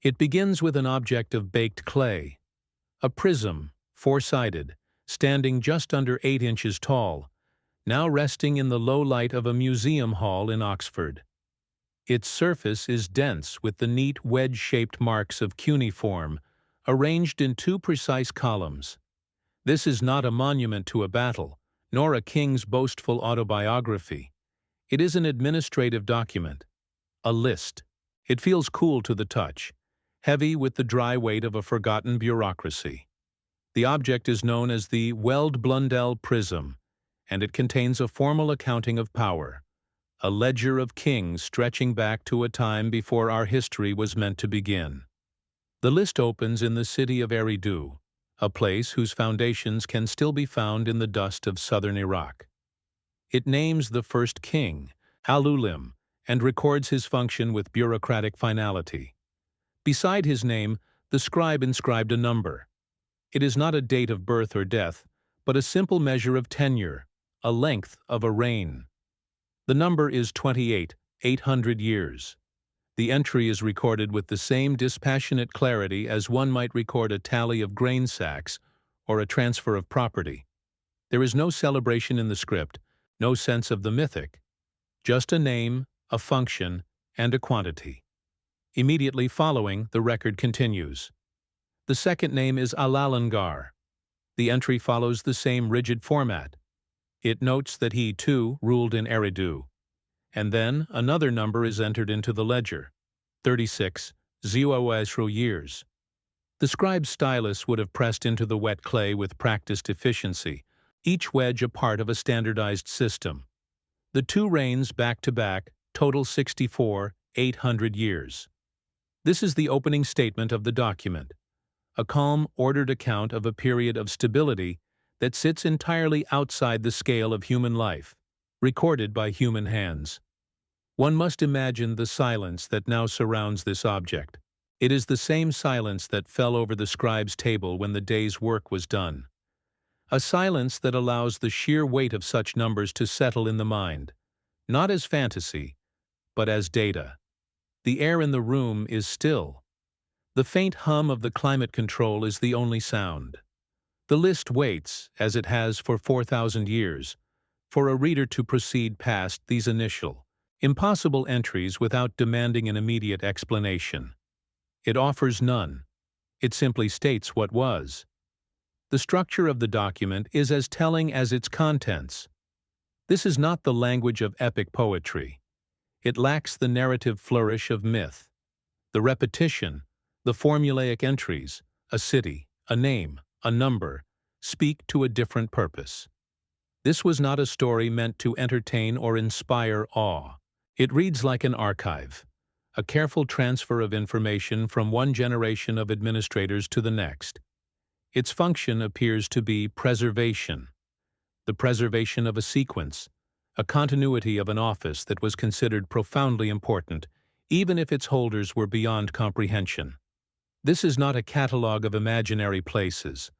It begins with an object of baked clay, a prism, four-sided, standing just under 8 inches tall, now resting in the low light of a museum hall in Oxford. Its surface is dense with the neat wedge-shaped marks of cuneiform, arranged in 2 precise columns. This is not a monument to a battle, nor a king's boastful autobiography. It is an administrative document, a list. It feels cool to the touch, heavy with the dry weight of a forgotten bureaucracy. The object is known as the Weld-Blundell Prism, and it contains a formal accounting of power, a ledger of kings stretching back to a time before our history was meant to begin. The list opens in the city of Eridu, a place whose foundations can still be found in the dust of southern Iraq. It names the first king, Al-Ulim, and records his function with bureaucratic finality. Beside his name, the scribe inscribed a number. It is not a date of birth or death, but a simple measure of tenure, a length of a reign. The number is 28, 800 years. The entry is recorded with the same dispassionate clarity as one might record a tally of grain sacks or a transfer of property. There is no celebration in the script, no sense of the mythic, just a name, a function, and a quantity. Immediately following, the record continues. The second name is Al-Alangar. The entry follows the same rigid format. It notes that he, too, ruled in Eridu. And then another number is entered into the ledger, 36, 0 years. The scribe's stylus would have pressed into the wet clay with practiced efficiency, each wedge a part of a standardized system. The 2 reigns back-to-back total 64, 800 years. This is the opening statement of the document, a calm, ordered account of a period of stability that sits entirely outside the scale of human life, recorded by human hands. One must imagine the silence that now surrounds this object. It is the same silence that fell over the scribe's table when the day's work was done. A silence that allows the sheer weight of such numbers to settle in the mind, not as fantasy, but as data. The air in the room is still. The faint hum of the climate control is the only sound. The list waits, as it has for 4,000 years, for a reader to proceed past these initial, impossible entries without demanding an immediate explanation. It offers none. It simply states what was. The structure of the document is as telling as its contents. This is not the language of epic poetry. It lacks the narrative flourish of myth. The repetition, the formulaic entries, a city, a name, a number, speak to a different purpose. This was not a story meant to entertain or inspire awe. It reads like an archive, a careful transfer of information from one generation of administrators to the next. Its function appears to be preservation, the preservation of a sequence, a continuity of an office that was considered profoundly important, even if its holders were beyond comprehension. This is not a catalogue of imaginary places.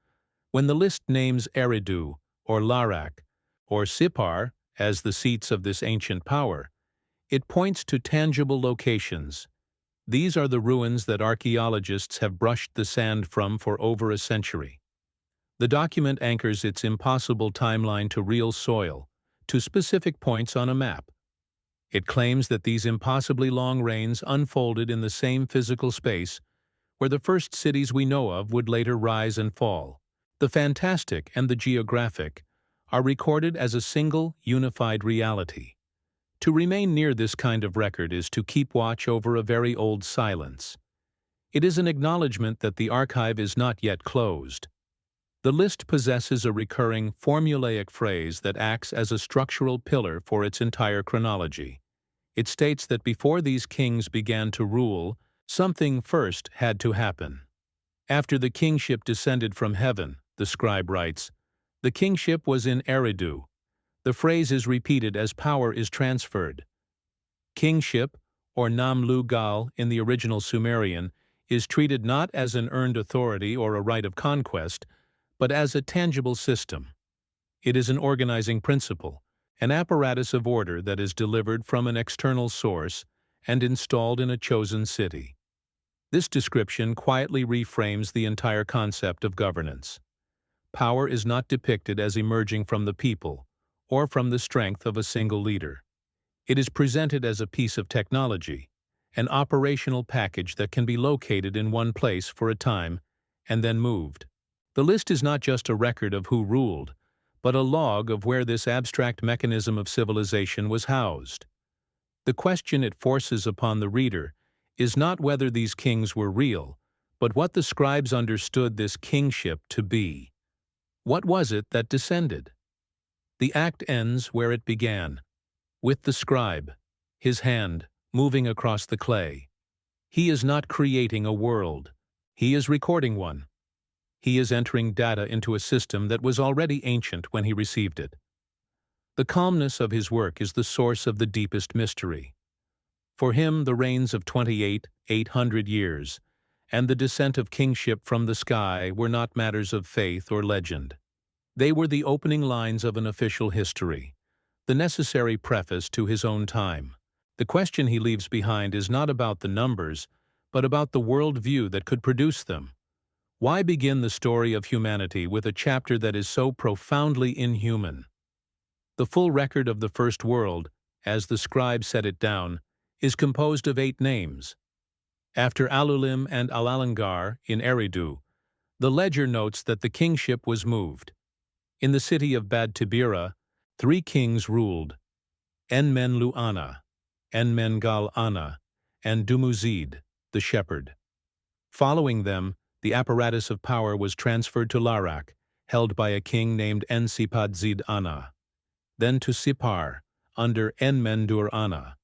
When the list names Eridu, or Larak, or Sippar as the seats of this ancient power, it points to tangible locations. These are the ruins that archaeologists have brushed the sand from for over a century. The document anchors its impossible timeline to real soil, to specific points on a map. It claims that these impossibly long reigns unfolded in the same physical space where the first cities we know of would later rise and fall. The fantastic and the geographic are recorded as a single, unified reality. To remain near this kind of record is to keep watch over a very old silence. It is an acknowledgement that the archive is not yet closed. The list possesses a recurring, formulaic phrase that acts as a structural pillar for its entire chronology. It states that before these kings began to rule, something first had to happen. After the kingship descended from heaven, the scribe writes, the kingship was in Eridu. The phrase is repeated as power is transferred. Kingship, or Nam-lu-gal in the original Sumerian, is treated not as an earned authority or a right of conquest, but as a tangible system. It is an organizing principle, an apparatus of order that is delivered from an external source and installed in a chosen city. This description quietly reframes the entire concept of governance. Power is not depicted as emerging from the people or from the strength of a single leader. It is presented as a piece of technology, an operational package that can be located in one place for a time and then moved. The list is not just a record of who ruled, but a log of where this abstract mechanism of civilization was housed. The question it forces upon the reader is not whether these kings were real, but what the scribes understood this kingship to be. What was it that descended? The act ends where it began, with the scribe, his hand moving across the clay. He is not creating a world. He is recording one. He is entering data into a system that was already ancient when he received it. The calmness of his work is the source of the deepest mystery. For him, the reigns of 800 years, and the descent of kingship from the sky were not matters of faith or legend. They were the opening lines of an official history, the necessary preface to his own time. The question he leaves behind is not about the numbers, but about the worldview that could produce them. Why begin the story of humanity with a chapter that is so profoundly inhuman? The full record of the first world, as the scribe set it down, is composed of 8 names. After Alulim and Alalangar in Eridu, the ledger notes that the kingship was moved. In the city of Bad Tibira, 3 kings ruled: Enmenlu-Ana, Enmengal-Ana, and Dumuzid, the shepherd. Following them, the apparatus of power was transferred to Larak, held by a king named Ensipadzid-Ana, then to Sipar, under Enmendur-Ana,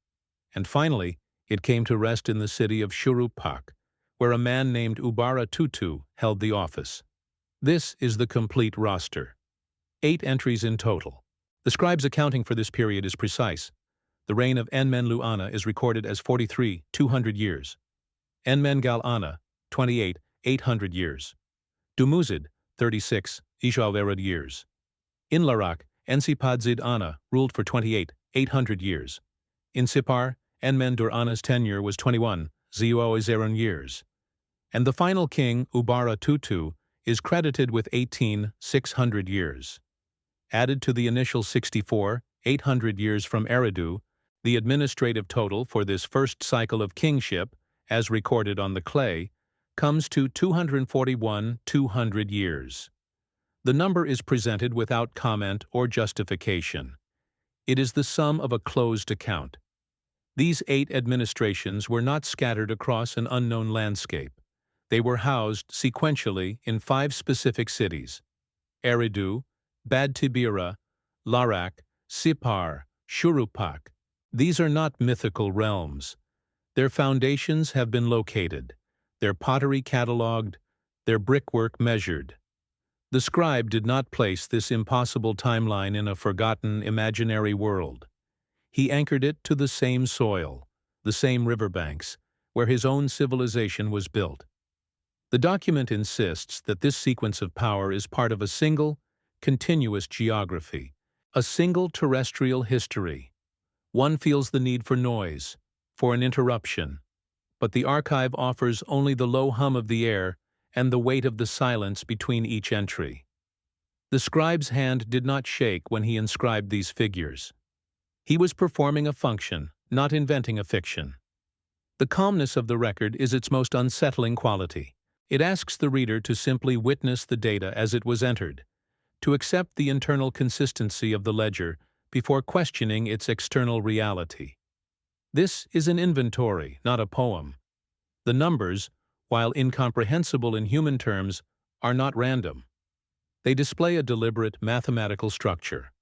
and finally, it came to rest in the city of Shurupak, where a man named Ubara Tutu held the office. This is the complete roster. 8 entries in total. The scribe's accounting for this period is precise. The reign of Enmenlu-Ana is recorded as 200 years. Enmengal-Ana, 800 years. Dumuzid, 36 years. In Larak, Ensipadzid-Ana ruled for 800 years. In Sipar, Enmendur-Ana's tenure was 21 years. And the final king, Ubara Tutu, is credited with 600 years. Added to the initial 800 years from Eridu, the administrative total for this first cycle of kingship, as recorded on the clay, comes to 200 years. The number is presented without comment or justification. It is the sum of a closed account. These 8 administrations were not scattered across an unknown landscape. They were housed sequentially in 5 specific cities: Eridu, Bad Tibira, Larak, Sipar, Shurupak. These are not mythical realms. Their foundations have been located, their pottery catalogued, their brickwork measured. The scribe did not place this impossible timeline in a forgotten imaginary world. He anchored it to the same soil, the same riverbanks, where his own civilization was built. The document insists that this sequence of power is part of a single, continuous geography, a single terrestrial history. One feels the need for noise, for an interruption, but the archive offers only the low hum of the air and the weight of the silence between each entry. The scribe's hand did not shake when he inscribed these figures. He was performing a function, not inventing a fiction. The calmness of the record is its most unsettling quality. It asks the reader to simply witness the data as it was entered, to accept the internal consistency of the ledger before questioning its external reality. This is an inventory, not a poem. The numbers, while incomprehensible in human terms, are not random. They display a deliberate mathematical structure.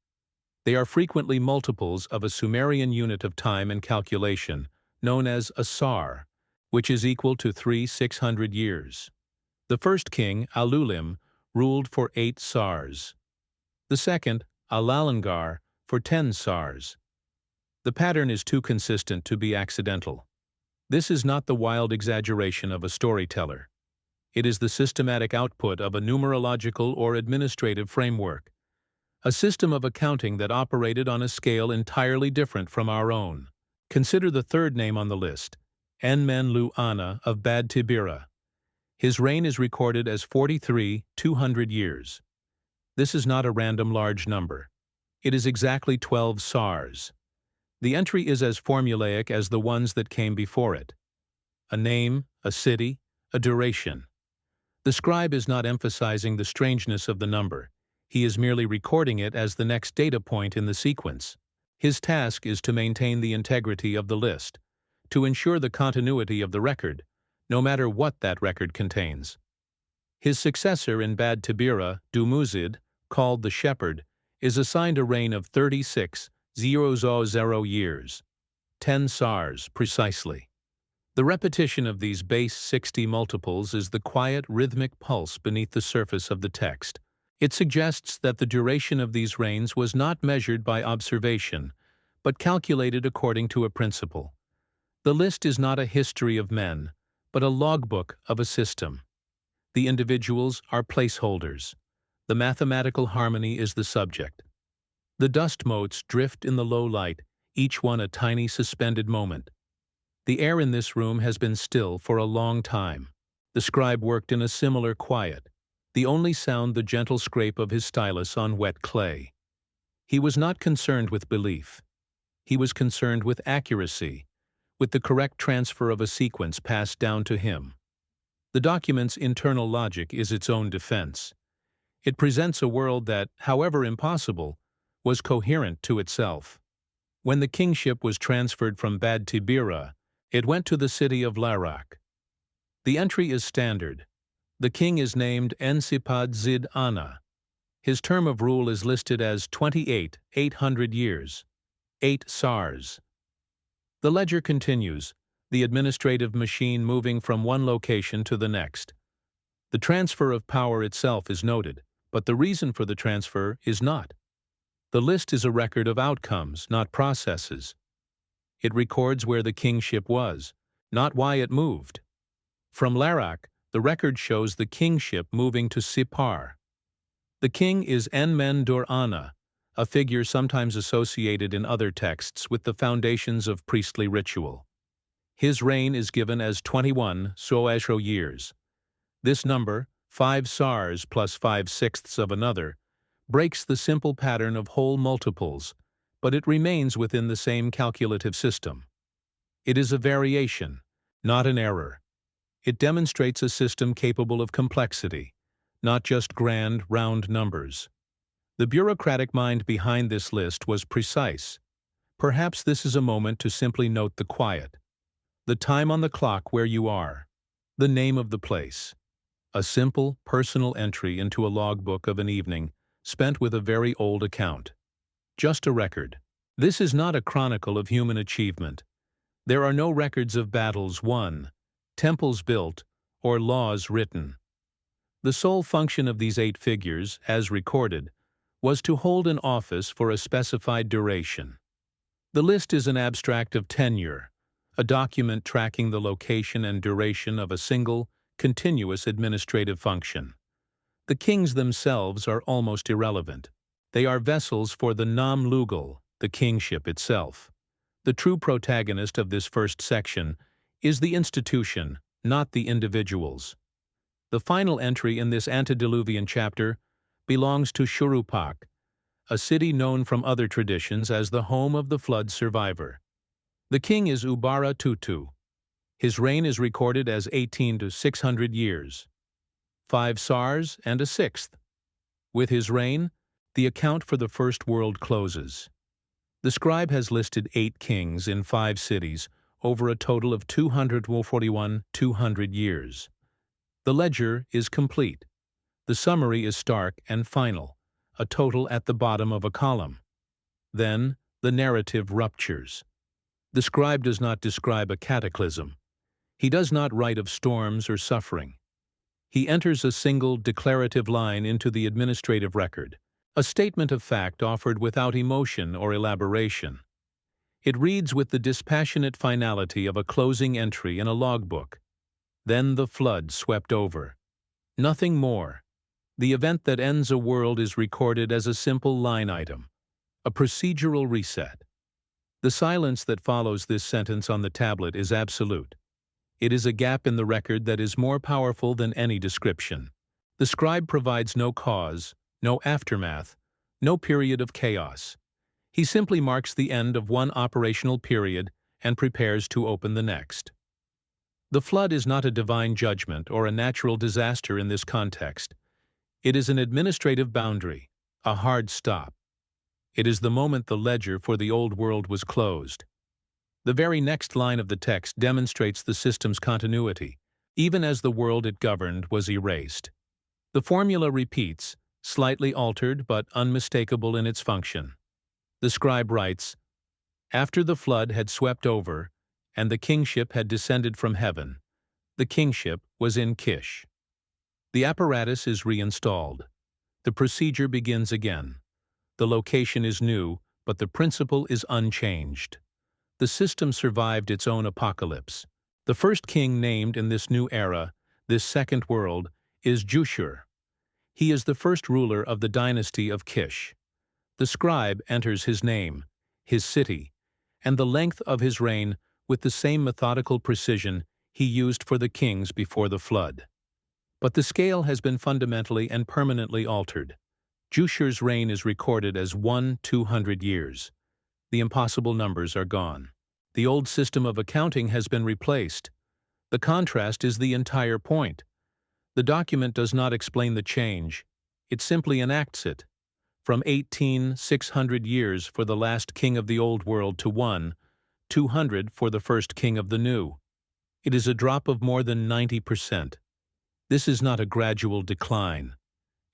They are frequently multiples of a Sumerian unit of time and calculation, known as a sar, which is equal to 600 years. The first king, Alulim, ruled for 8 sars. The second, Alalangar, for 10 sars. The pattern is too consistent to be accidental. This is not the wild exaggeration of a storyteller. It is the systematic output of a numerological or administrative framework, a system of accounting that operated on a scale entirely different from our own. Consider the third name on the list, Enmenlu Ana of Bad Tibira. His reign is recorded as 200 years. This is not a random large number. It is exactly 12 sars. The entry is as formulaic as the ones that came before it. A name, a city, a duration. The scribe is not emphasizing the strangeness of the number. He is merely recording it as the next data point in the sequence. His task is to maintain the integrity of the list, to ensure the continuity of the record, no matter what that record contains. His successor in Bad Tibira, Dumuzid, called the Shepherd, is assigned a reign of 36,000 years, 10 sars precisely. The repetition of these base 60 multiples is the quiet, rhythmic pulse beneath the surface of the text. It suggests that the duration of these reigns was not measured by observation, but calculated according to a principle. The list is not a history of men, but a logbook of a system. The individuals are placeholders. The mathematical harmony is the subject. The dust motes drift in the low light, each one a tiny suspended moment. The air in this room has been still for a long time. The scribe worked in a similar quiet, the only sound the gentle scrape of his stylus on wet clay. He was not concerned with belief. He was concerned with accuracy, with the correct transfer of a sequence passed down to him. The document's internal logic is its own defense. It presents a world that, however impossible, was coherent to itself. When the kingship was transferred from Bad Tibira, it went to the city of Larak. The entry is standard. The king is named Ensipad Zid Ana. His term of rule is listed as 800 years, 8 sars. The ledger continues, the administrative machine moving from one location to the next. The transfer of power itself is noted, but the reason for the transfer is not. The list is a record of outcomes, not processes. It records where the kingship was, not why it moved. From Larak, the record shows the kingship moving to Sipar. The king is Enmen-dur Ana, a figure sometimes associated in other texts with the foundations of priestly ritual. His reign is given as 21 soeshro years. This number, 5 sars plus 5/6 of another, breaks the simple pattern of whole multiples, but it remains within the same calculative system. It is a variation, not an error. It demonstrates a system capable of complexity, not just grand, round numbers. The bureaucratic mind behind this list was precise. Perhaps this is a moment to simply note the quiet. The time on the clock where you are. The name of the place. A simple, personal entry into a logbook of an evening spent with a very old account. Just a record. This is not a chronicle of human achievement. There are no records of battles won, temples built, or laws written. The sole function of these 8 figures, as recorded, was to hold an office for a specified duration. The list is an abstract of tenure, a document tracking the location and duration of a single, continuous administrative function. The kings themselves are almost irrelevant. They are vessels for the Nam Lugal, the kingship itself. The true protagonist of this first section is the institution, not the individuals. The final entry in this antediluvian chapter belongs to Shurupak, a city known from other traditions as the home of the flood survivor. The king is Ubara Tutu. His reign is recorded as 18 to 600 years, 5 sars and a 6th. With his reign, the account for the First World closes. The scribe has listed 8 kings in 5 cities over a total of 200 years. The ledger is complete. The summary is stark and final, a total at the bottom of a column. Then, the narrative ruptures. The scribe does not describe a cataclysm. He does not write of storms or suffering. He enters a single declarative line into the administrative record, a statement of fact offered without emotion or elaboration. It reads with the dispassionate finality of a closing entry in a logbook. Then the flood swept over. Nothing more. The event that ends a world is recorded as a simple line item, a procedural reset. The silence that follows this sentence on the tablet is absolute. It is a gap in the record that is more powerful than any description. The scribe provides no cause, no aftermath, no period of chaos. He simply marks the end of one operational period and prepares to open the next. The flood is not a divine judgment or a natural disaster in this context. It is an administrative boundary, a hard stop. It is the moment the ledger for the old world was closed. The very next line of the text demonstrates the system's continuity, even as the world it governed was erased. The formula repeats, slightly altered but unmistakable in its function. The scribe writes, "After the flood had swept over, and the kingship had descended from heaven, the kingship was in Kish." The apparatus is reinstalled. The procedure begins again. The location is new, but the principle is unchanged. The system survived its own apocalypse. The first king named in this new era, this second world, is Jushur. He is the first ruler of the dynasty of Kish. The scribe enters his name, his city, and the length of his reign with the same methodical precision he used for the kings before the flood. But the scale has been fundamentally and permanently altered. Jushur's reign is recorded as 200 years. The impossible numbers are gone. The old system of accounting has been replaced. The contrast is the entire point. The document does not explain the change. It simply enacts it. From 600 years for the last king of the old world to 200 for the first king of the new. It is a drop of more than 90%. This is not a gradual decline.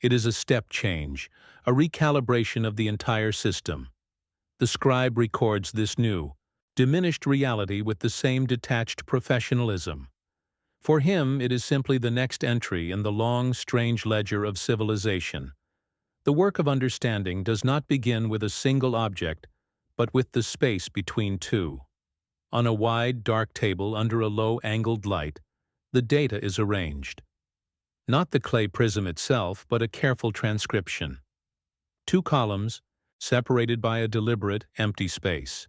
It is a step change, a recalibration of the entire system. The scribe records this new, diminished reality with the same detached professionalism. For him, it is simply the next entry in the long, strange ledger of civilization. The work of understanding does not begin with a single object, but with the space between two. On a wide, dark table under a low-angled light, the data is arranged. Not the clay prism itself, but a careful transcription. Two columns, separated by a deliberate, empty space.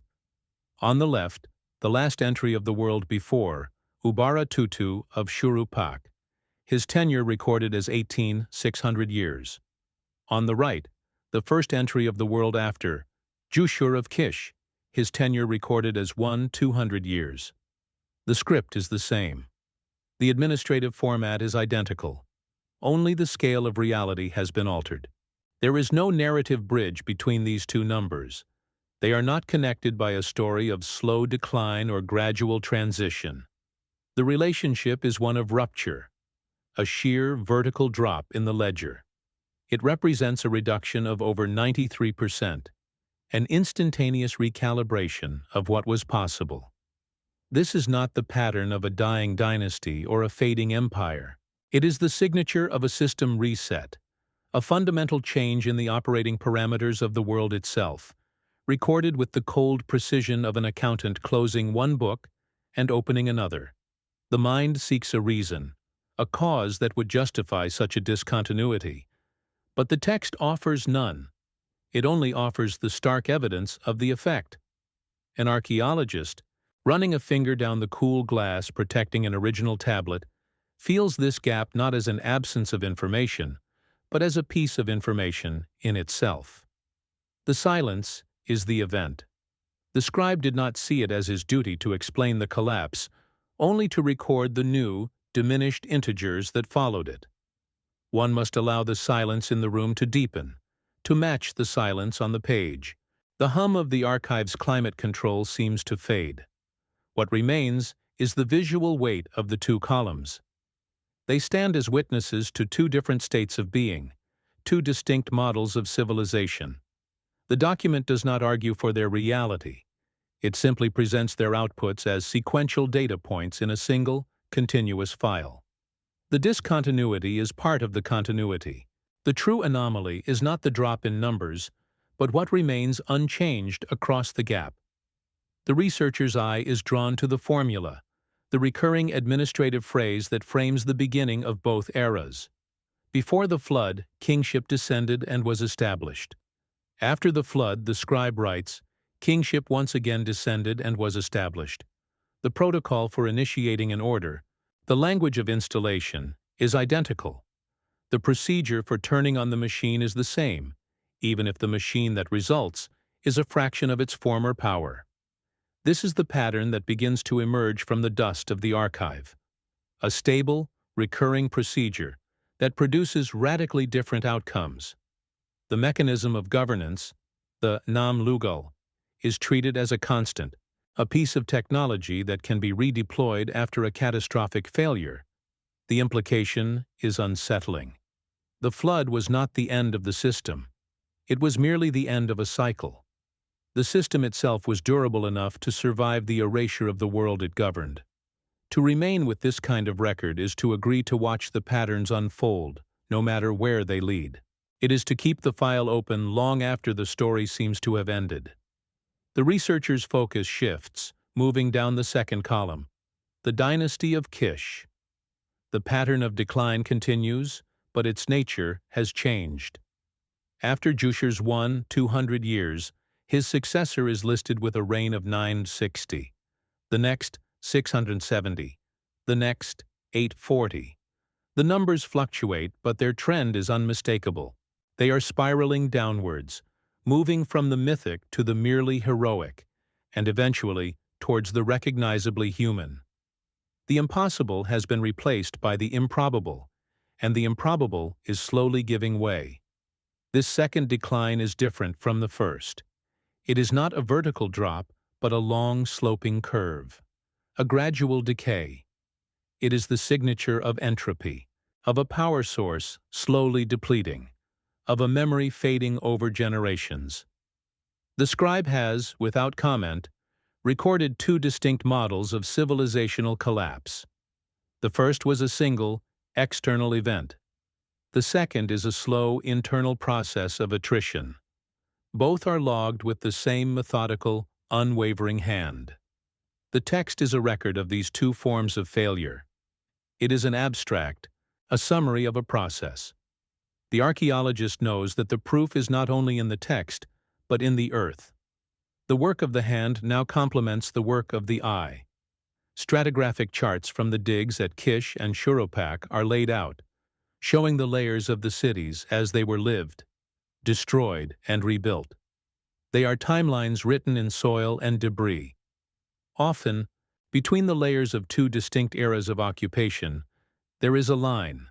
On the left, the last entry of the world before, Ubara Tutu of Shurupak, his tenure recorded as 600 years. On the right, the first entry of the world after, Jushur of Kish, his tenure recorded as 200 years. The script is the same. The administrative format is identical. Only the scale of reality has been altered. There is no narrative bridge between these two numbers. They are not connected by a story of slow decline or gradual transition. The relationship is one of rupture, a sheer vertical drop in the ledger. It represents a reduction of over 93%, an instantaneous recalibration of what was possible. This is not the pattern of a dying dynasty or a fading empire. It is the signature of a system reset, a fundamental change in the operating parameters of the world itself, recorded with the cold precision of an accountant closing one book and opening another. The mind seeks a reason, a cause that would justify such a discontinuity. But the text offers none. It only offers the stark evidence of the effect. An archaeologist, running a finger down the cool glass protecting an original tablet, feels this gap not as an absence of information, but as a piece of information in itself. The silence is the event. The scribe did not see it as his duty to explain the collapse, only to record the new, diminished integers that followed it. One must allow the silence in the room to deepen, to match the silence on the page. The hum of the archive's climate control seems to fade. What remains is the visual weight of the two columns. They stand as witnesses to two different states of being, two distinct models of civilization. The document does not argue for their reality. It simply presents their outputs as sequential data points in a single, continuous file. The discontinuity is part of the continuity. The true anomaly is not the drop in numbers, but what remains unchanged across the gap. The researcher's eye is drawn to the formula, the recurring administrative phrase that frames the beginning of both eras. Before the flood, kingship descended and was established. After the flood, the scribe writes, kingship once again descended and was established. The protocol for initiating an order, the language of installation, is identical. The procedure for turning on the machine is the same, even if the machine that results is a fraction of its former power. This is the pattern that begins to emerge from the dust of the archive. A stable, recurring procedure that produces radically different outcomes. The mechanism of governance, the Nam Lugal, is treated as a constant, a piece of technology that can be redeployed after a catastrophic failure. The implication is unsettling. The flood was not the end of the system. It was merely the end of a cycle. The system itself was durable enough to survive the erasure of the world it governed. To remain with this kind of record is to agree to watch the patterns unfold, no matter where they lead. It is to keep the file open long after the story seems to have ended. The researcher's focus shifts, moving down the second column. The dynasty of Kish. The pattern of decline continues, but its nature has changed. After Djoser's 200 years, his successor is listed with a reign of 960. The next, 670. The next, 840. The numbers fluctuate, but their trend is unmistakable. They are spiraling downwards, moving from the mythic to the merely heroic, and eventually towards the recognizably human. The impossible has been replaced by the improbable, and the improbable is slowly giving way. This second decline is different from the first. It is not a vertical drop, but a long, sloping curve. A gradual decay. It is the signature of entropy, of a power source slowly depleting, of a memory fading over generations. The scribe has, without comment, recorded two distinct models of civilizational collapse. The first was a single, external event. The second is a slow, internal process of attrition. Both are logged with the same methodical, unwavering hand. The text is a record of these two forms of failure. It is an abstract, a summary of a process. The archaeologist knows that the proof is not only in the text, but in the earth. The work of the hand now complements the work of the eye. Stratigraphic charts from the digs at Kish and Shuropak are laid out, showing the layers of the cities as they were lived, destroyed, and rebuilt. They are timelines written in soil and debris. Often, between the layers of two distinct eras of occupation, there is a line,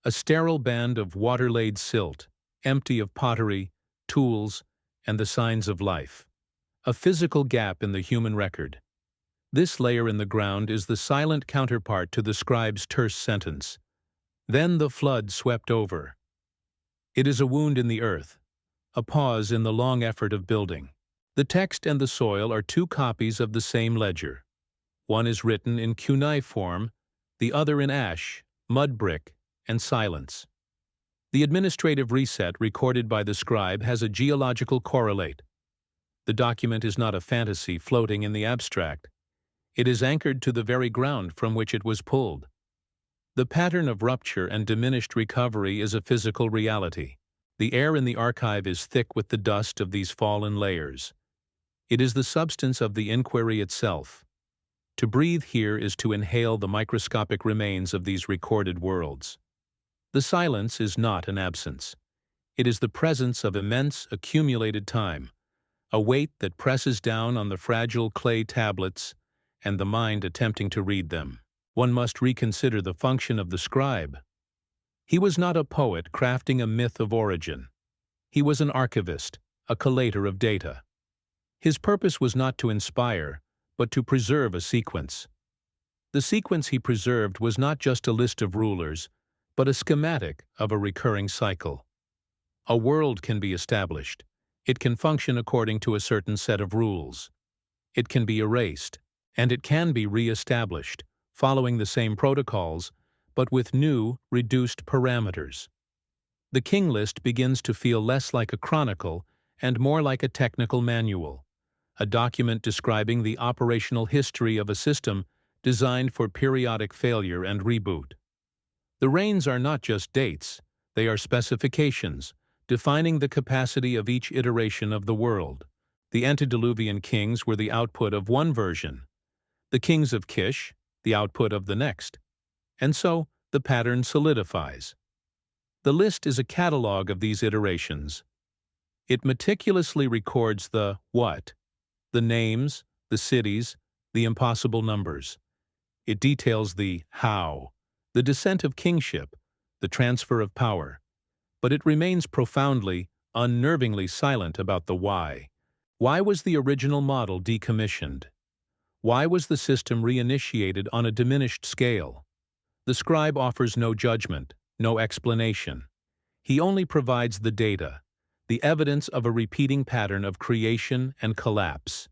a sterile band of water-laid silt, empty of pottery, tools, and the signs of life. A physical gap in the human record. This layer in the ground is the silent counterpart to the scribe's terse sentence. Then the flood swept over. It is a wound in the earth, a pause in the long effort of building. The text and the soil are two copies of the same ledger. One is written in cuneiform, the other in ash, mud brick, and silence. The administrative reset recorded by the scribe has a geological correlate. The document is not a fantasy floating in the abstract. It is anchored to the very ground from which it was pulled. The pattern of rupture and diminished recovery is a physical reality. The air in the archive is thick with the dust of these fallen layers. It is the substance of the inquiry itself. To breathe here is to inhale the microscopic remains of these recorded worlds. The silence is not an absence. It is the presence of immense accumulated time, a weight that presses down on the fragile clay tablets and the mind attempting to read them. One must reconsider the function of the scribe. He was not a poet crafting a myth of origin. He was an archivist, a collator of data. His purpose was not to inspire, but to preserve a sequence. The sequence he preserved was not just a list of rulers, but a schematic of a recurring cycle. A world can be established. It can function according to a certain set of rules. It can be erased, and it can be re-established, following the same protocols, but with new, reduced parameters. The king list begins to feel less like a chronicle and more like a technical manual, a document describing the operational history of a system designed for periodic failure and reboot. The reigns are not just dates, they are specifications, defining the capacity of each iteration of the world. The antediluvian kings were the output of one version. the kings of Kish, the output of the next. And so, the pattern solidifies. The list is a catalog of these iterations. It meticulously records the what, the names, the cities, the impossible numbers. It details the how, the descent of kingship, the transfer of power. But it remains profoundly, unnervingly silent about the why. Why was the original model decommissioned? Why was the system reinitiated on a diminished scale? The scribe offers no judgment, no explanation. He only provides the data, the evidence of a repeating pattern of creation and collapse.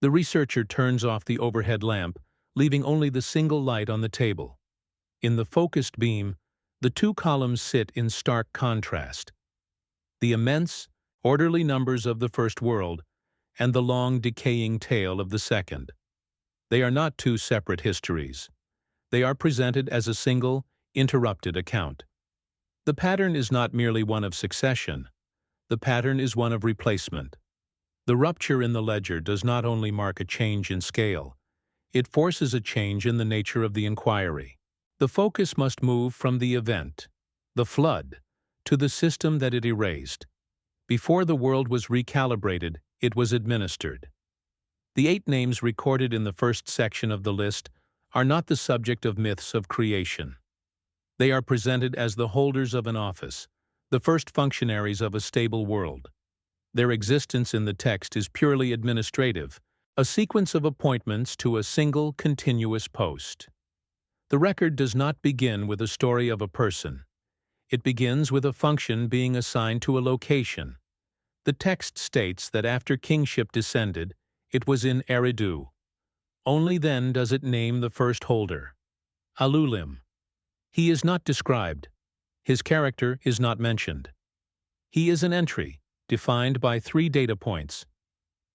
The researcher turns off the overhead lamp, leaving only the single light on the table. In the focused beam, the two columns sit in stark contrast. The immense, orderly numbers of the first world and the long, decaying tale of the second. They are not two separate histories. They are presented as a single, interrupted account. The pattern is not merely one of succession. The pattern is one of replacement. The rupture in the ledger does not only mark a change in scale, it forces a change in the nature of the inquiry. The focus must move from the event, the flood, to the system that it erased. Before the world was recalibrated, it was administered. The 8 names recorded in the first section of the list are not the subject of myths of creation. They are presented as the holders of an office, the first functionaries of a stable world. Their existence in the text is purely administrative, a sequence of appointments to a single continuous post. The record does not begin with a story of a person. It begins with a function being assigned to a location. The text states that after kingship descended, it was in Eridu. Only then does it name the first holder, Alulim. He is not described. His character is not mentioned. He is an entry, defined by 3 data points: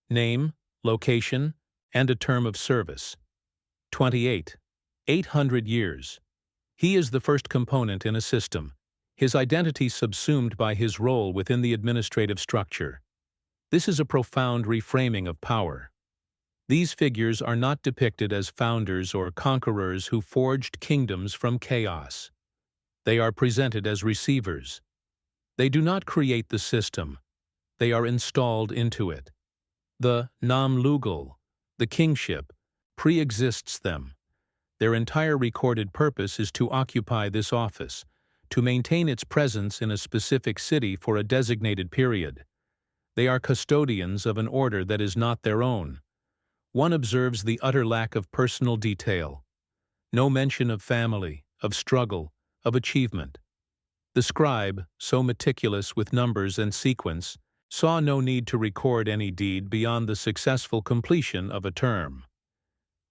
name, location, and a term of service. 28. 800 years. He is the first component in a system, his identity subsumed by his role within the administrative structure. This is a profound reframing of power. These figures are not depicted as founders or conquerors who forged kingdoms from chaos. They are presented as receivers. They do not create the system. They are installed into it. The Nam-Lugal, the kingship, pre-exists them. Their entire recorded purpose is to occupy this office, to maintain its presence in a specific city for a designated period. They are custodians of an order that is not their own. One observes the utter lack of personal detail. No mention of family, of struggle, of achievement. The scribe, so meticulous with numbers and sequence, saw no need to record any deed beyond the successful completion of a term.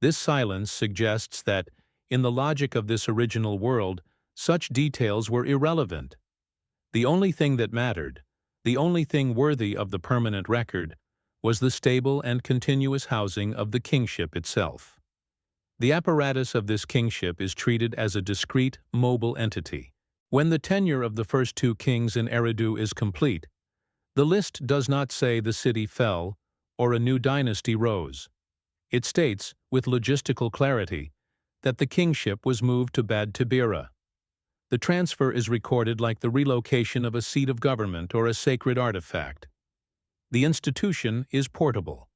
This silence suggests that, in the logic of this original world, such details were irrelevant. The only thing that mattered, the only thing worthy of the permanent record, was the stable and continuous housing of the kingship itself. The apparatus of this kingship is treated as a discrete, mobile entity. When the tenure of the first 2 kings in Eridu is complete, the list does not say the city fell or a new dynasty rose. It states, with logistical clarity, that the kingship was moved to Bad Tabira. The transfer is recorded like the relocation of a seat of government or a sacred artifact. The institution is portable.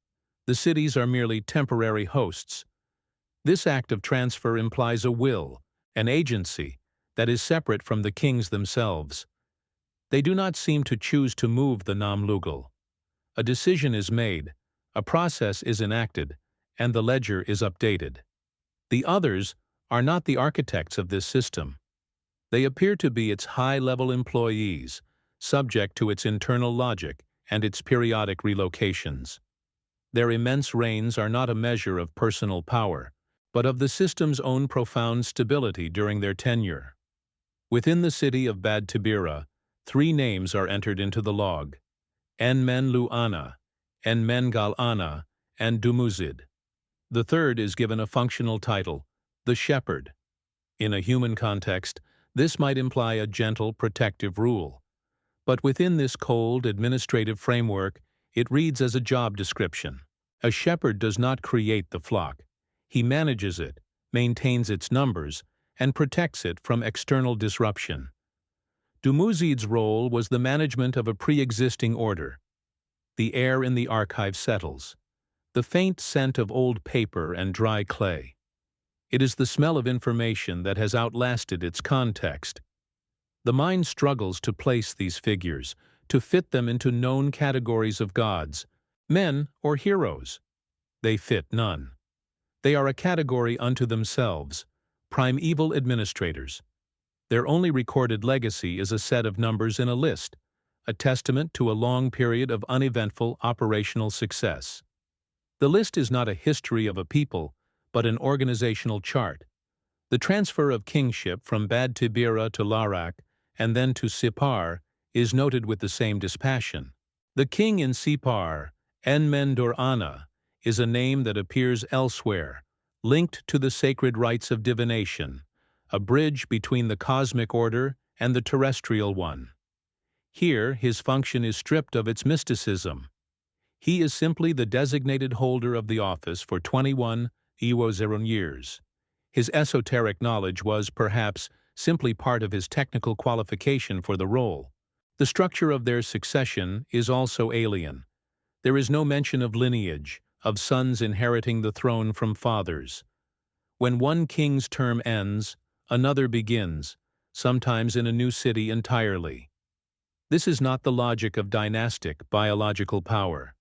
The cities are merely temporary hosts. This act of transfer implies a will, an agency, that is separate from the kings themselves. They do not seem to choose to move the Nam-Lugal. A decision is made, a process is enacted, and the ledger is updated. The others are not the architects of this system. They appear to be its high-level employees, subject to its internal logic and its periodic relocations. Their immense reigns are not a measure of personal power, but of the system's own profound stability during their tenure. Within the city of Bad Tabira, 3 names are entered into the log: Enmen-Lu-Ana, Enmen-Gal-Ana, and Dumuzid. The third is given a functional title, the Shepherd. In a human context, this might imply a gentle, protective rule. But within this cold, administrative framework, it reads as a job description. A shepherd does not create the flock. He manages it, maintains its numbers, and protects it from external disruption. Dumuzid's role was the management of a pre-existing order. The air in the archive settles, the faint scent of old paper and dry clay. It is the smell of information that has outlasted its context. The mind struggles to place these figures, to fit them into known categories of gods, men or heroes. They fit none. They are a category unto themselves, primeval administrators. Their only recorded legacy is a set of numbers in a list, a testament to a long period of uneventful operational success. The list is not a history of a people, but an organizational chart. The transfer of kingship from Bad Tibira to Larak and then to Sipar is noted with the same dispassion. The king in Sipar, Enmen-Dur-Ana, is a name that appears elsewhere, linked to the sacred rites of divination, a bridge between the cosmic order and the terrestrial one. Here, his function is stripped of its mysticism. He is simply the designated holder of the office for 21 Iwo-Zerun years. His esoteric knowledge was, perhaps, simply part of his technical qualification for the role. The structure of their succession is also alien. There is no mention of lineage, of sons inheriting the throne from fathers. When one king's term ends, another begins, sometimes in a new city entirely. This is not the logic of dynastic, biological power.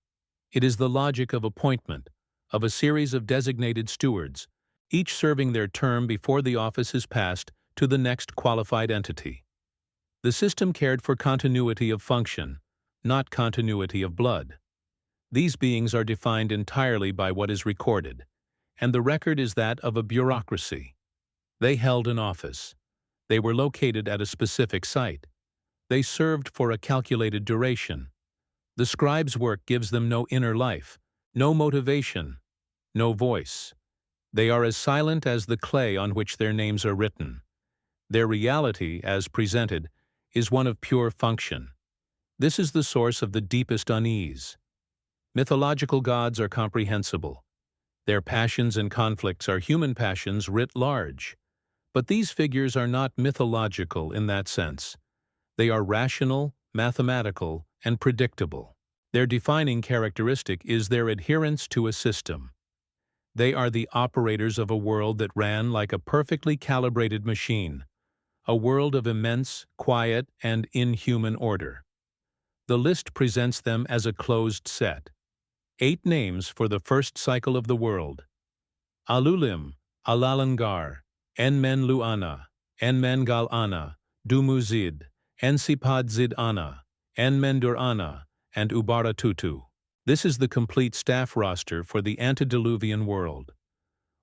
It is the logic of appointment, of a series of designated stewards, each serving their term before the office is passed to the next qualified entity. The system cared for continuity of function, not continuity of blood. These beings are defined entirely by what is recorded, and the record is that of a bureaucracy. They held an office. They were located at a specific site. They served for a calculated duration. The scribe's work gives them no inner life, no motivation, no voice. They are as silent as the clay on which their names are written. Their reality, as presented, is one of pure function. This is the source of the deepest unease. Mythological gods are comprehensible. Their passions and conflicts are human passions writ large. But these figures are not mythological in that sense. They are rational, mathematical, and predictable. Their defining characteristic is their adherence to a system. They are the operators of a world that ran like a perfectly calibrated machine, a world of immense, quiet, and inhuman order. The list presents them as a closed set. 8 names for the first cycle of the world: Alulim, Alalangar, Enmen-Lu-Ana, Enmen-Gal-Ana, Dumuzid, Ensipad-Zid-Ana, Enmen-Dur-Ana, and Ubara-Tutu. This is the complete staff roster for the antediluvian world.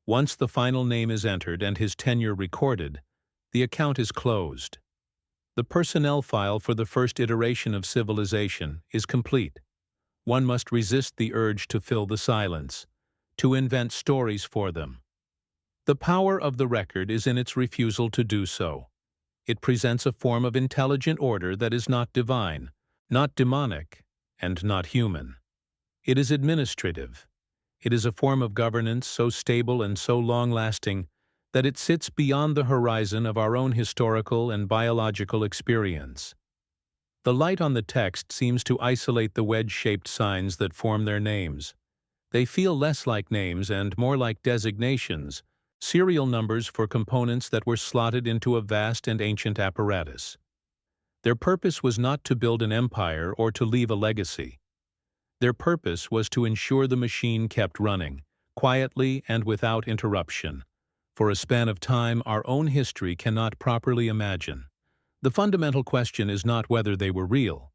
Once the final name is entered and his tenure recorded, the account is closed. The personnel file for the first iteration of civilization is complete. One must resist the urge to fill the silence, to invent stories for them. The power of the record is in its refusal to do so. It presents a form of intelligent order that is not divine, not demonic, and not human. It is administrative. It is a form of governance so stable and so long-lasting that it sits beyond the horizon of our own historical and biological experience. The light on the text seems to isolate the wedge-shaped signs that form their names. They feel less like names and more like designations, serial numbers for components that were slotted into a vast and ancient apparatus. Their purpose was not to build an empire or to leave a legacy. Their purpose was to ensure the machine kept running, quietly and without interruption, for a span of time our own history cannot properly imagine. The fundamental question is not whether they were real.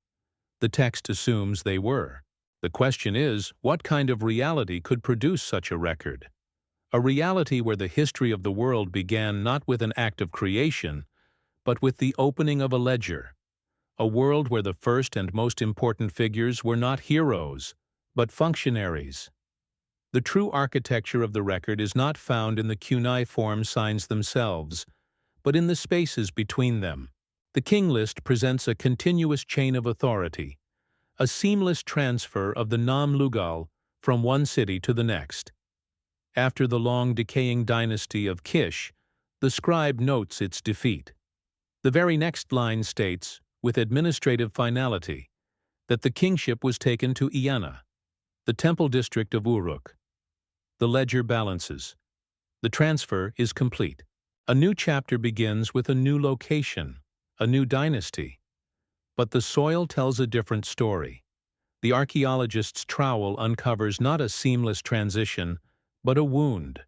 The text assumes they were. The question is, what kind of reality could produce such a record? A reality where the history of the world began not with an act of creation, but with the opening of a ledger. A world where the first and most important figures were not heroes, but functionaries. The true architecture of the record is not found in the cuneiform signs themselves, but in the spaces between them. The king list presents a continuous chain of authority, a seamless transfer of the Nam Lugal from one city to the next. After the long decaying dynasty of Kish, the scribe notes its defeat. The very next line states, with administrative finality, that the kingship was taken to Iana, the temple district of Uruk. The ledger balances. The transfer is complete. A new chapter begins with a new location, a new dynasty. But the soil tells a different story. The archaeologist's trowel uncovers not a seamless transition, but a wound.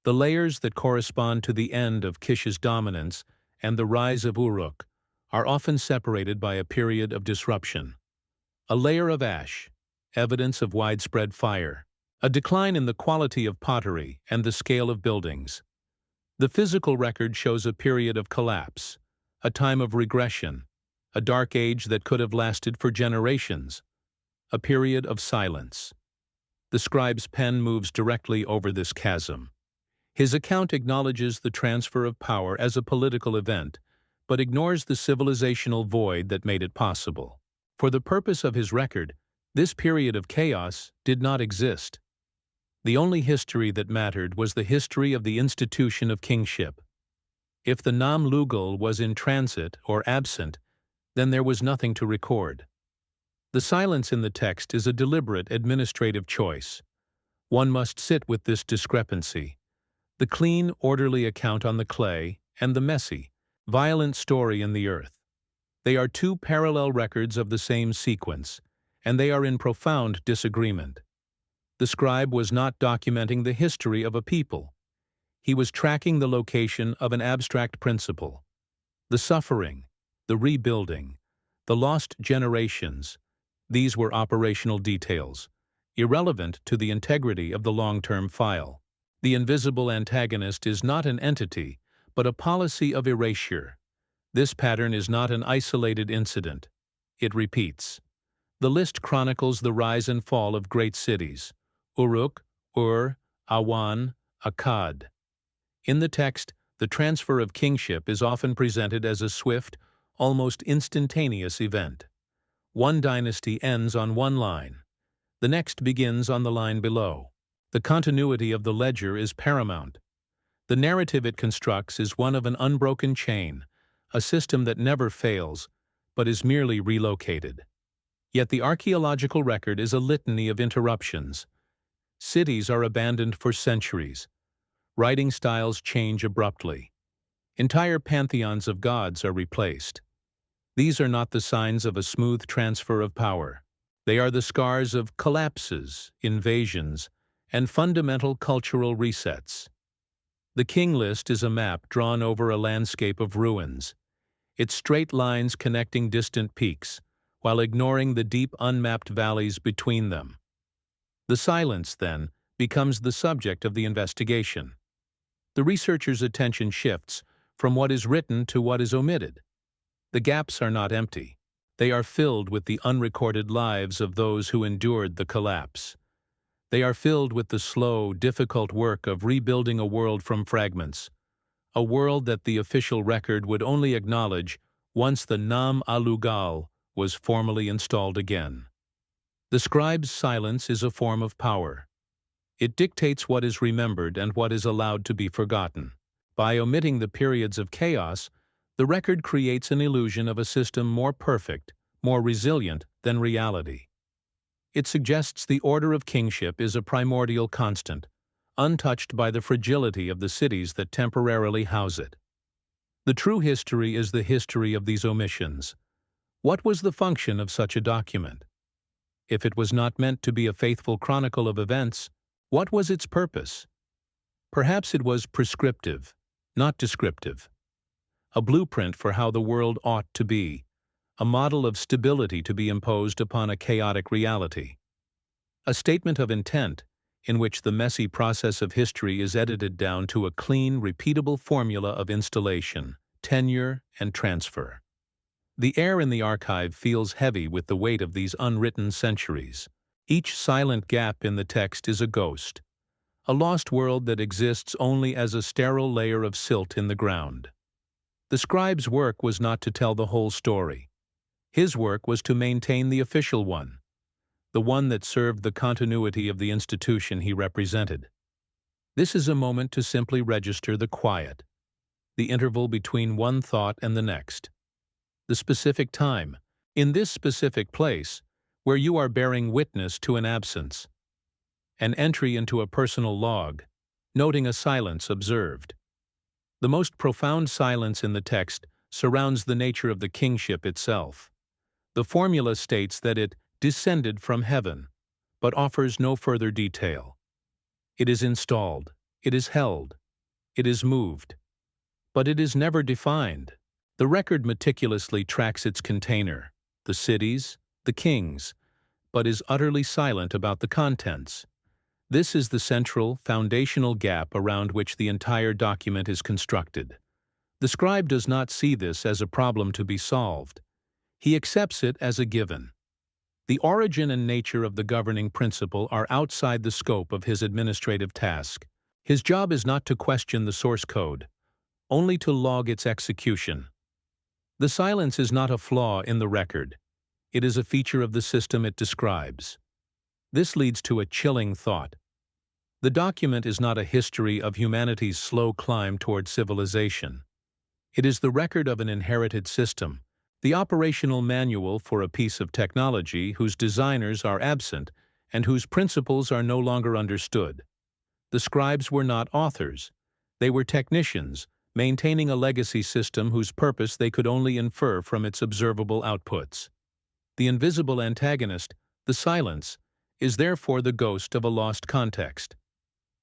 The layers that correspond to the end of Kish's dominance and the rise of Uruk are often separated by a period of disruption. A layer of ash, evidence of widespread fire. A decline in the quality of pottery and the scale of buildings. The physical record shows a period of collapse, a time of regression, a dark age that could have lasted for generations, a period of silence. The scribe's pen moves directly over this chasm. His account acknowledges the transfer of power as a political event, but ignores the civilizational void that made it possible. For the purpose of his record, this period of chaos did not exist. The only history that mattered was the history of the institution of kingship. If the Nam Lugal was in transit or absent, then there was nothing to record. The silence in the text is a deliberate administrative choice. One must sit with this discrepancy. The clean, orderly account on the clay and the messy, violent story in the earth. They are two parallel records of the same sequence, and they are in profound disagreement. The scribe was not documenting the history of a people. He was tracking the location of an abstract principle. The suffering, the rebuilding, the lost generations, these were operational details, irrelevant to the integrity of the long-term file. The invisible antagonist is not an entity, but a policy of erasure. This pattern is not an isolated incident. It repeats. The list chronicles the rise and fall of great cities: Uruk, Ur, Awan, Akkad. In the text, the transfer of kingship is often presented as a swift, almost instantaneous event. One dynasty ends on one line. The next begins on the line below. The continuity of the ledger is paramount. The narrative it constructs is one of an unbroken chain, a system that never fails, but is merely relocated. Yet the archaeological record is a litany of interruptions. Cities are abandoned for centuries. Writing styles change abruptly. Entire pantheons of gods are replaced. These are not the signs of a smooth transfer of power. They are the scars of collapses, invasions, and fundamental cultural resets. The king list is a map drawn over a landscape of ruins, its straight lines connecting distant peaks, while ignoring the deep unmapped valleys between them. The silence, then, becomes the subject of the investigation. The researcher's attention shifts from what is written to what is omitted. The gaps are not empty. They are filled with the unrecorded lives of those who endured the collapse. They are filled with the slow, difficult work of rebuilding a world from fragments, a world that the official record would only acknowledge once the Nam Alugal was formally installed again. The scribe's silence is a form of power. It dictates what is remembered and what is allowed to be forgotten. By omitting the periods of chaos, the record creates an illusion of a system more perfect, more resilient than reality. It suggests the order of kingship is a primordial constant, untouched by the fragility of the cities that temporarily house it. The true history is the history of these omissions. What was the function of such a document? If it was not meant to be a faithful chronicle of events, what was its purpose? Perhaps it was prescriptive, not descriptive. A blueprint for how the world ought to be, a model of stability to be imposed upon a chaotic reality. A statement of intent in which the messy process of history is edited down to a clean, repeatable formula of installation, tenure, and transfer. The air in the archive feels heavy with the weight of these unwritten centuries. Each silent gap in the text is a ghost, a lost world that exists only as a sterile layer of silt in the ground. The scribe's work was not to tell the whole story. His work was to maintain the official one, the one that served the continuity of the institution he represented. This is a moment to simply register the quiet, the interval between one thought and the next, the specific time, in this specific place, where you are bearing witness to an absence, an entry into a personal log, noting a silence observed. The most profound silence in the text surrounds the nature of the kingship itself. The formula states that it descended from heaven, but offers no further detail. It is installed, it is held, it is moved, but it is never defined. The record meticulously tracks its container, the cities, the kings, but is utterly silent about the contents. This is the central, foundational gap around which the entire document is constructed. The scribe does not see this as a problem to be solved. He accepts it as a given. The origin and nature of the governing principle are outside the scope of his administrative task. His job is not to question the source code, only to log its execution. The silence is not a flaw in the record. It is a feature of the system it describes. This leads to a chilling thought. The document is not a history of humanity's slow climb toward civilization. It is the record of an inherited system, the operational manual for a piece of technology whose designers are absent and whose principles are no longer understood. The scribes were not authors. They were technicians, maintaining a legacy system whose purpose they could only infer from its observable outputs. The invisible antagonist, the silence, is therefore the ghost of a lost context.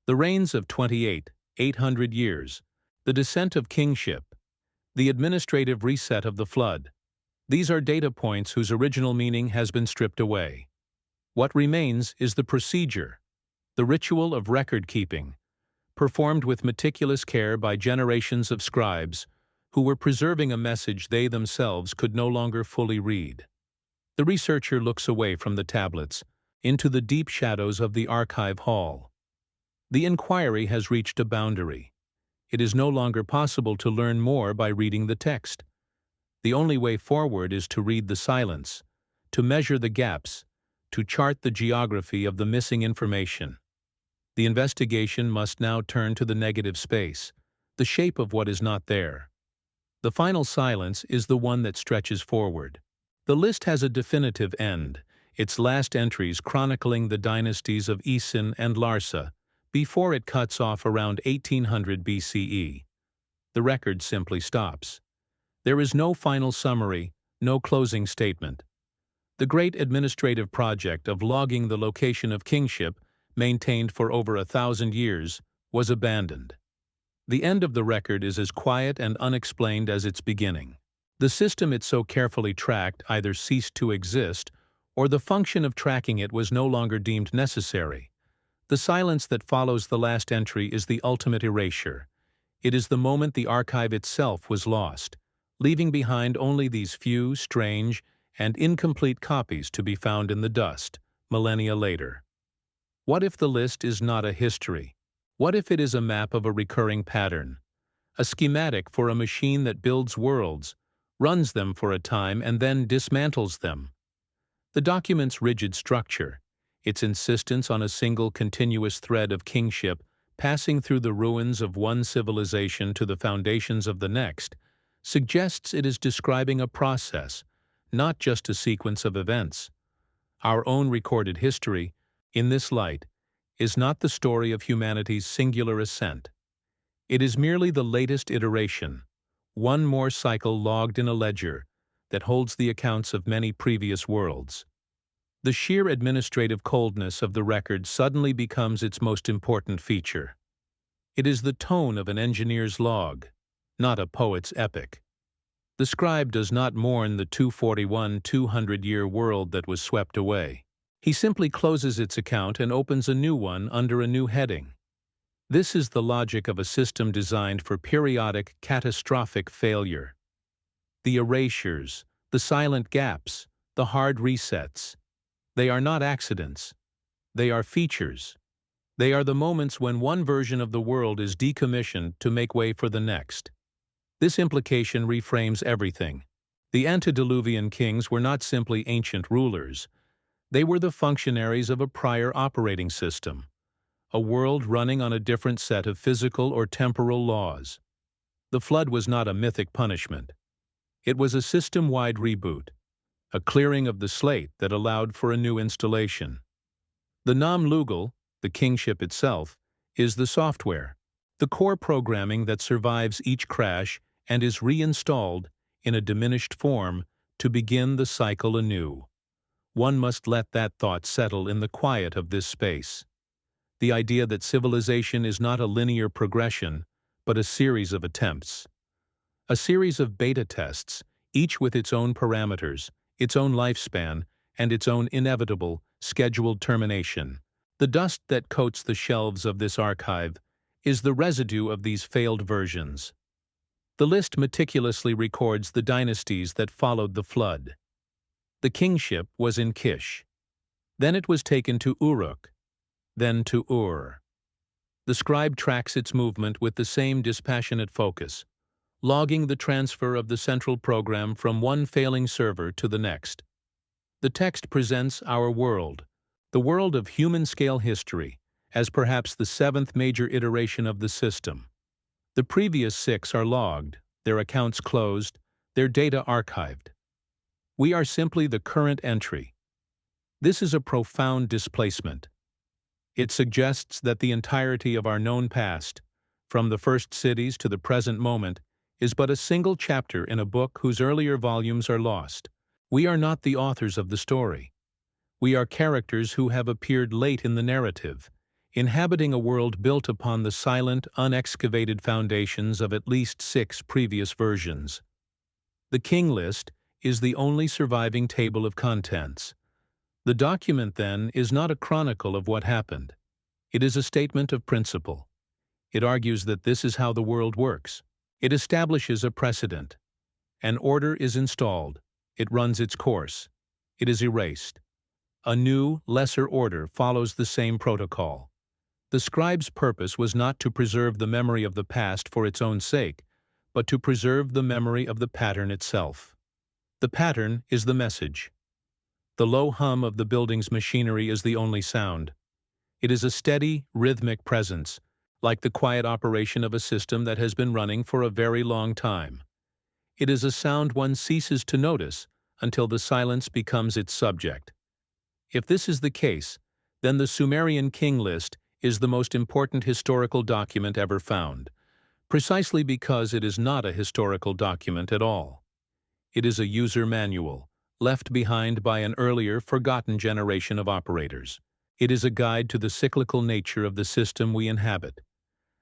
The reigns of 800 years, the descent of kingship, the administrative reset of the flood. These are data points whose original meaning has been stripped away. What remains is the procedure, the ritual of record-keeping, performed with meticulous care by generations of scribes who were preserving a message they themselves could no longer fully read. The researcher looks away from the tablets into the deep shadows of the archive hall. The inquiry has reached a boundary. It is no longer possible to learn more by reading the text. The only way forward is to read the silence, to measure the gaps, to chart the geography of the missing information. The investigation must now turn to the negative space, the shape of what is not there. The final silence is the one that stretches forward. The list has a definitive end, its last entries chronicling the dynasties of Isin and Larsa, before it cuts off around 1800 BCE. The record simply stops. There is no final summary, no closing statement. The great administrative project of logging the location of kingship, maintained for over 1,000 years, was abandoned. The end of the record is as quiet and unexplained as its beginning. The system it so carefully tracked either ceased to exist, or the function of tracking it was no longer deemed necessary. The silence that follows the last entry is the ultimate erasure. It is the moment the archive itself was lost, leaving behind only these few, strange, and incomplete copies to be found in the dust, millennia later. What if the list is not a history? What if it is a map of a recurring pattern? A schematic for a machine that builds worlds, runs them for a time, and then dismantles them? The document's rigid structure, its insistence on a single continuous thread of kingship passing through the ruins of one civilization to the foundations of the next, suggests it is describing a process, not just a sequence of events. Our own recorded history, in this light, is not the story of humanity's singular ascent. It is merely the latest iteration, one more cycle logged in a ledger that holds the accounts of many previous worlds. The sheer administrative coldness of the record suddenly becomes its most important feature. It is the tone of an engineer's log, not a poet's epic. The scribe does not mourn the 241-200-year world that was swept away. He simply closes its account and opens a new one under a new heading. This is the logic of a system designed for periodic, catastrophic failure. The erasures, the silent gaps, the hard resets. They are not accidents. They are features. They are the moments when one version of the world is decommissioned to make way for the next. This implication reframes everything. The antediluvian kings were not simply ancient rulers. They were the functionaries of a prior operating system, a world running on a different set of physical or temporal laws. The flood was not a mythic punishment. It was a system-wide reboot, a clearing of the slate that allowed for a new installation. The Nam Lugal, the kingship itself, is the software, the core programming that survives each crash and is reinstalled in a diminished form to begin the cycle anew. One must let that thought settle in the quiet of this space. The idea that civilization is not a linear progression, but a series of attempts. A series of beta tests, each with its own parameters, its own lifespan, and its own inevitable, scheduled termination. The dust that coats the shelves of this archive is the residue of these failed versions. The list meticulously records the dynasties that followed the flood. The kingship was in Kish. Then it was taken to Uruk, then to Ur. The scribe tracks its movement with the same dispassionate focus, logging the transfer of the central program from one failing server to the next. The text presents our world, the world of human-scale history, as perhaps the seventh major iteration of the system. The previous 6 are logged, their accounts closed, their data archived. We are simply the current entry. This is a profound displacement. It suggests that the entirety of our known past, from the first cities to the present moment, is but a single chapter in a book whose earlier volumes are lost. We are not the authors of the story. We are characters who have appeared late in the narrative, inhabiting a world built upon the silent, unexcavated foundations of at least 6 previous versions. The King List is the only surviving table of contents. The document, then, is not a chronicle of what happened. It is a statement of principle. It argues that this is how the world works. It establishes a precedent. An order is installed. It runs its course. It is erased. A new, lesser order follows the same protocol. The scribe's purpose was not to preserve the memory of the past for its own sake, but to preserve the memory of the pattern itself. The pattern is the message. The low hum of the building's machinery is the only sound. It is a steady, rhythmic presence, like the quiet operation of a system that has been running for a very long time. It is a sound one ceases to notice until the silence becomes its subject. If this is the case, then the Sumerian King List is the most important historical document ever found, precisely because it is not a historical document at all. It is a user manual, left behind by an earlier, forgotten generation of operators. It is a guide to the cyclical nature of the system we inhabit,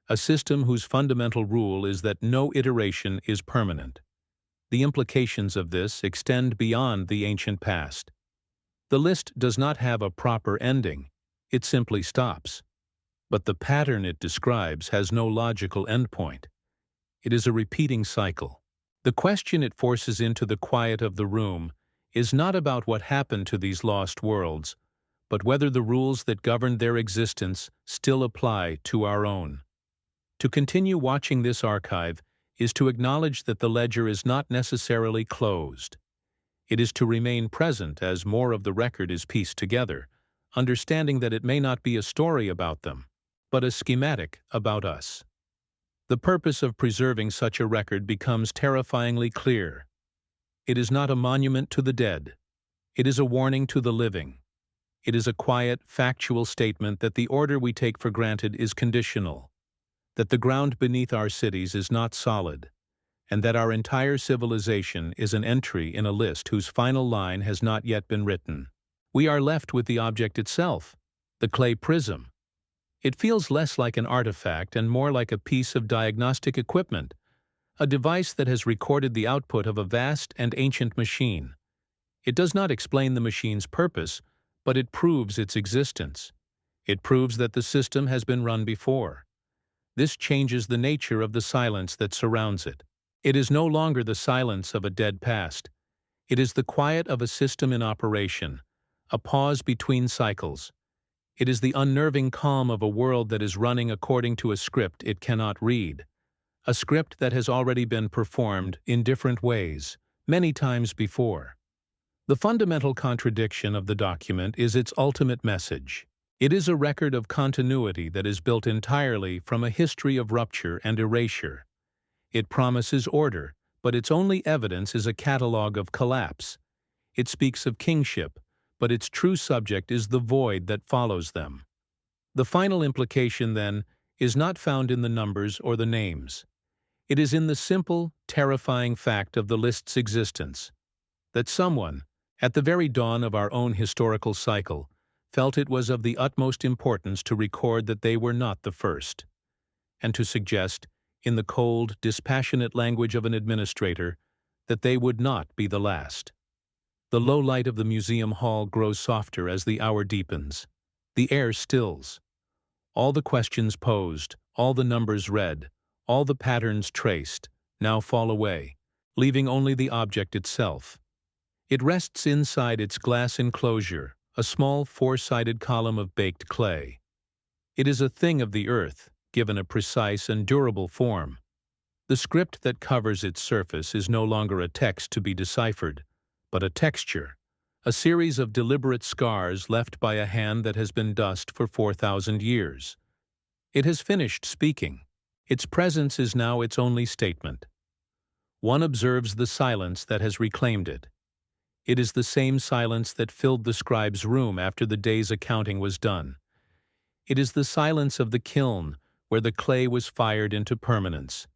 a system whose fundamental rule is that no iteration is permanent. The implications of this extend beyond the ancient past. The list does not have a proper ending, it simply stops. But the pattern it describes has no logical endpoint. It is a repeating cycle. The question it forces into the quiet of the room is not about what happened to these lost worlds, but whether the rules that govern their existence still apply to our own. To continue watching this archive is to acknowledge that the ledger is not necessarily closed. It is to remain present as more of the record is pieced together, understanding that it may not be a story about them, but a schematic about us. The purpose of preserving such a record becomes terrifyingly clear. It is not a monument to the dead. It is a warning to the living. It is a quiet, factual statement that the order we take for granted is conditional, that the ground beneath our cities is not solid, and that our entire civilization is an entry in a list whose final line has not yet been written. We are left with the object itself, the clay prism. It feels less like an artifact and more like a piece of diagnostic equipment, a device that has recorded the output of a vast and ancient machine. It does not explain the machine's purpose, but it proves its existence. It proves that the system has been run before. This changes the nature of the silence that surrounds it. It is no longer the silence of a dead past. It is the quiet of a system in operation, a pause between cycles. It is the unnerving calm of a world that is running according to a script it cannot read, a script that has already been performed in different ways, many times before. The fundamental contradiction of the document is its ultimate message. It is a record of continuity that is built entirely from a history of rupture and erasure. It promises order, but its only evidence is a catalogue of collapse. It speaks of kingship, but its true subject is the void that follows them. The final implication, then, is not found in the numbers or the names. It is in the simple, terrifying fact of the list's existence, that someone, at the very dawn of our own historical cycle, felt it was of the utmost importance to record that they were not the first, and to suggest, in the cold, dispassionate language of an administrator, that they would not be the last. The low light of the museum hall grows softer as the hour deepens. The air stills. All the questions posed, all the numbers read, all the patterns traced, now fall away, leaving only the object itself. It rests inside its glass enclosure, a small four-sided column of baked clay. It is a thing of the earth, given a precise and durable form. The script that covers its surface is no longer a text to be deciphered, but a texture, a series of deliberate scars left by a hand that has been dust for 4,000 years. It has finished speaking. Its presence is now its only statement. One observes the silence that has reclaimed it. It is the same silence that filled the scribe's room after the day's accounting was done. It is the silence of the kiln where the clay was fired into permanence.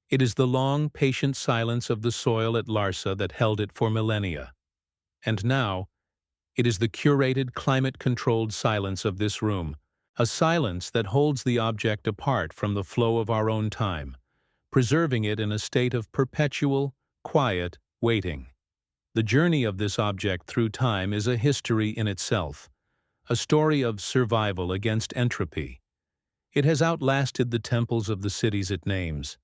It is the long, patient silence of the soil at Larsa that held it for millennia. And now, it is the curated, climate-controlled silence of this room, a silence that holds the object apart from the flow of our own time, preserving it in a state of perpetual, quiet waiting. The journey of this object through time is a history in itself, a story of survival against entropy. It has outlasted the temples of the cities it names.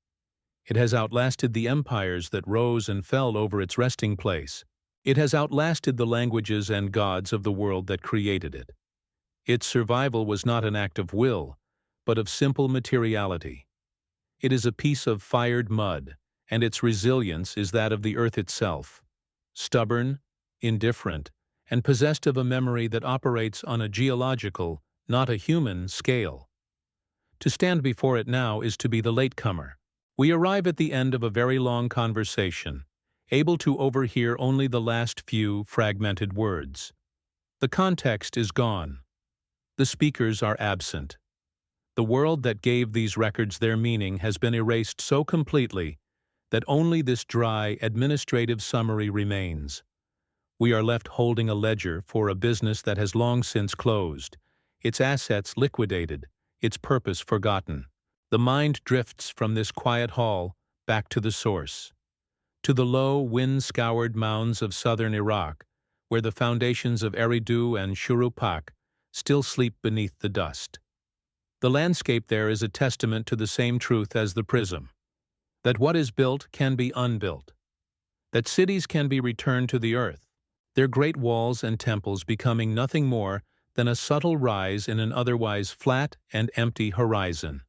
It has outlasted the empires that rose and fell over its resting place. It has outlasted the languages and gods of the world that created it. Its survival was not an act of will, but of simple materiality. It is a piece of fired mud, and its resilience is that of the earth itself, stubborn, indifferent, and possessed of a memory that operates on a geological, not a human, scale. To stand before it now is to be the latecomer. We arrive at the end of a very long conversation, able to overhear only the last few fragmented words. The context is gone. The speakers are absent. The world that gave these records their meaning has been erased so completely that only this dry, administrative summary remains. We are left holding a ledger for a business that has long since closed, its assets liquidated, its purpose forgotten. The mind drifts from this quiet hall back to the source, to the low, wind-scoured mounds of southern Iraq, where the foundations of Eridu and Shurupak still sleep beneath the dust. The landscape there is a testament to the same truth as the prism, that what is built can be unbuilt, that cities can be returned to the earth, their great walls and temples becoming nothing more than a subtle rise in an otherwise flat and empty horizon.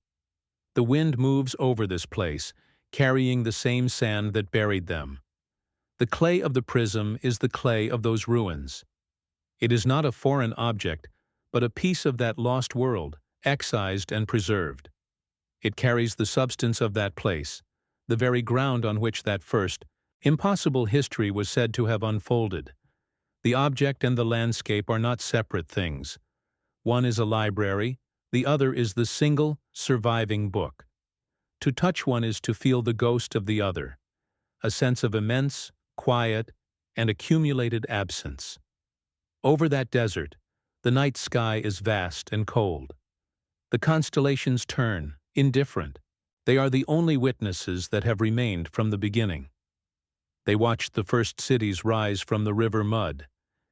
The wind moves over this place, carrying the same sand that buried them. The clay of the prism is the clay of those ruins. It is not a foreign object, but a piece of that lost world, excised and preserved. It carries the substance of that place, the very ground on which that first, impossible history was said to have unfolded. The object and the landscape are not separate things. One is a library, the other is the single, surviving book. To touch one is to feel the ghost of the other, a sense of immense, quiet, and accumulated absence. Over that desert, the night sky is vast and cold. The constellations turn, indifferent. They are the only witnesses that have remained from the beginning. They watched the first cities rise from the river mud,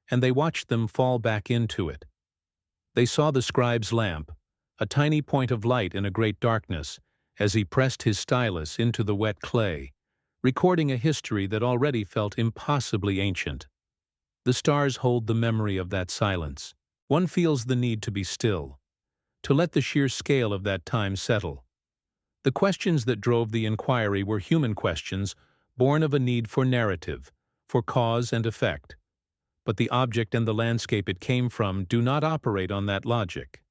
and they watched them fall back into it. They saw the scribe's lamp, a tiny point of light in a great darkness, as he pressed his stylus into the wet clay, recording a history that already felt impossibly ancient. The stars hold the memory of that silence. One feels the need to be still, to let the sheer scale of that time settle. The questions that drove the inquiry were human questions, born of a need for narrative, for cause and effect. but the object and the landscape it came from do not operate on that logic.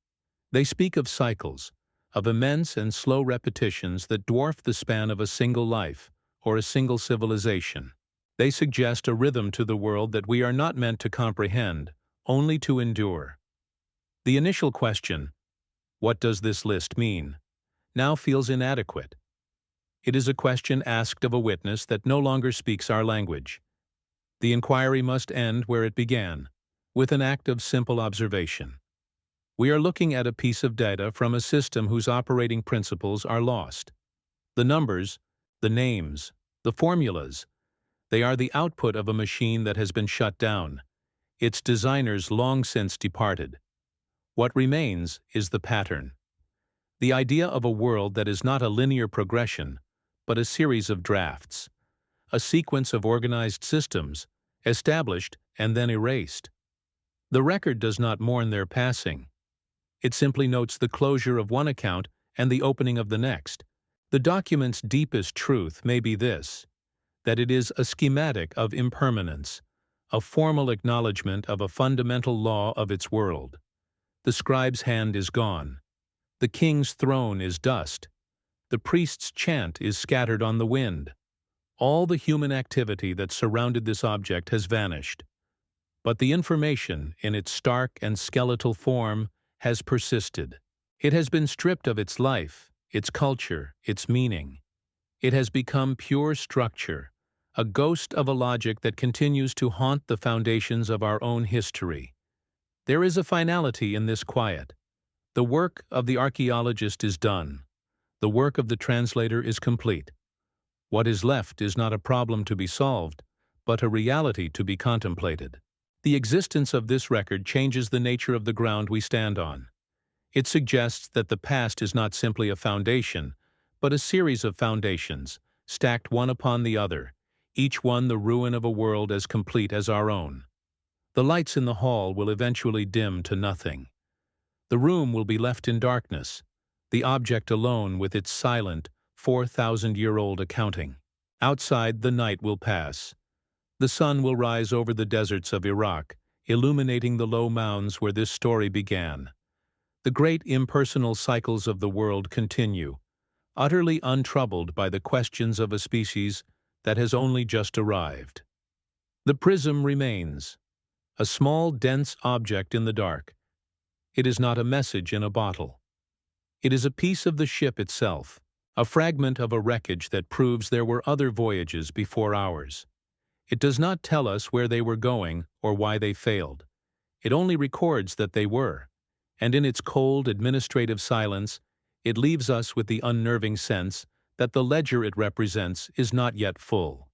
They speak of cycles, of immense and slow repetitions that dwarf the span of a single life or a single civilization. They suggest a rhythm to the world that we are not meant to comprehend, only to endure. The initial question, "What does this list mean?" now feels inadequate. It is a question asked of a witness that no longer speaks our language. The inquiry must end where it began, with an act of simple observation. We are looking at a piece of data from a system whose operating principles are lost. The numbers, the names, the formulas, they are the output of a machine that has been shut down, its designers long since departed. What remains is the pattern. The idea of a world that is not a linear progression, but a series of drafts, a sequence of organized systems, established and then erased. The record does not mourn their passing. It simply notes the closure of one account and the opening of the next. The document's deepest truth may be this, that it is a schematic of impermanence, a formal acknowledgement of a fundamental law of its world. The scribe's hand is gone. The king's throne is dust. The priest's chant is scattered on the wind. All the human activity that surrounded this object has vanished. But the information, in its stark and skeletal form, has persisted. It has been stripped of its life, its culture, its meaning. It has become pure structure, a ghost of a logic that continues to haunt the foundations of our own history. There is a finality in this quiet. The work of the archaeologist is done. The work of the translator is complete. What is left is not a problem to be solved, but a reality to be contemplated. The existence of this record changes the nature of the ground we stand on. It suggests that the past is not simply a foundation, but a series of foundations, stacked one upon the other, each one the ruin of a world as complete as our own. The lights in the hall will eventually dim to nothing. The room will be left in darkness, the object alone with its silent, 4,000-year-old accounting. Outside, the night will pass. The sun will rise over the deserts of Iraq, illuminating the low mounds where this story began. The great impersonal cycles of the world continue, utterly untroubled by the questions of a species that has only just arrived. The prism remains, a small, dense object in the dark. It is not a message in a bottle. It is a piece of the ship itself, a fragment of a wreckage that proves there were other voyages before ours. It does not tell us where they were going or why they failed. It only records that they were, and in its cold, administrative silence, it leaves us with the unnerving sense that the ledger it represents is not yet full.